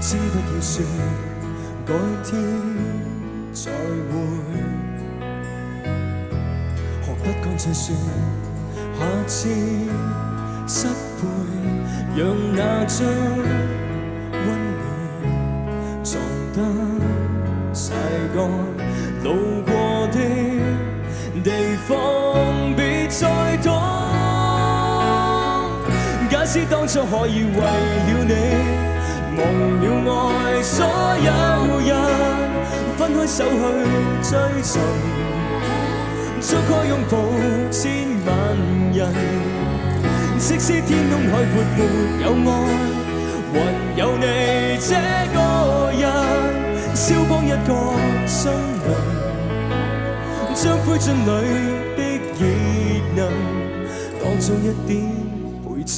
知不要說改天再會，學得乾脆說下次失陪，讓那張溫暖撞得曬乾，路過的地方別再多。假使當初可以為了你忘了愛所有人，分開手去追尋，足可擁抱千萬人。即使天空海闊沒有愛，還有你這個人，燒光一個心靈，將灰燼裏的熱能當作一點陪襯。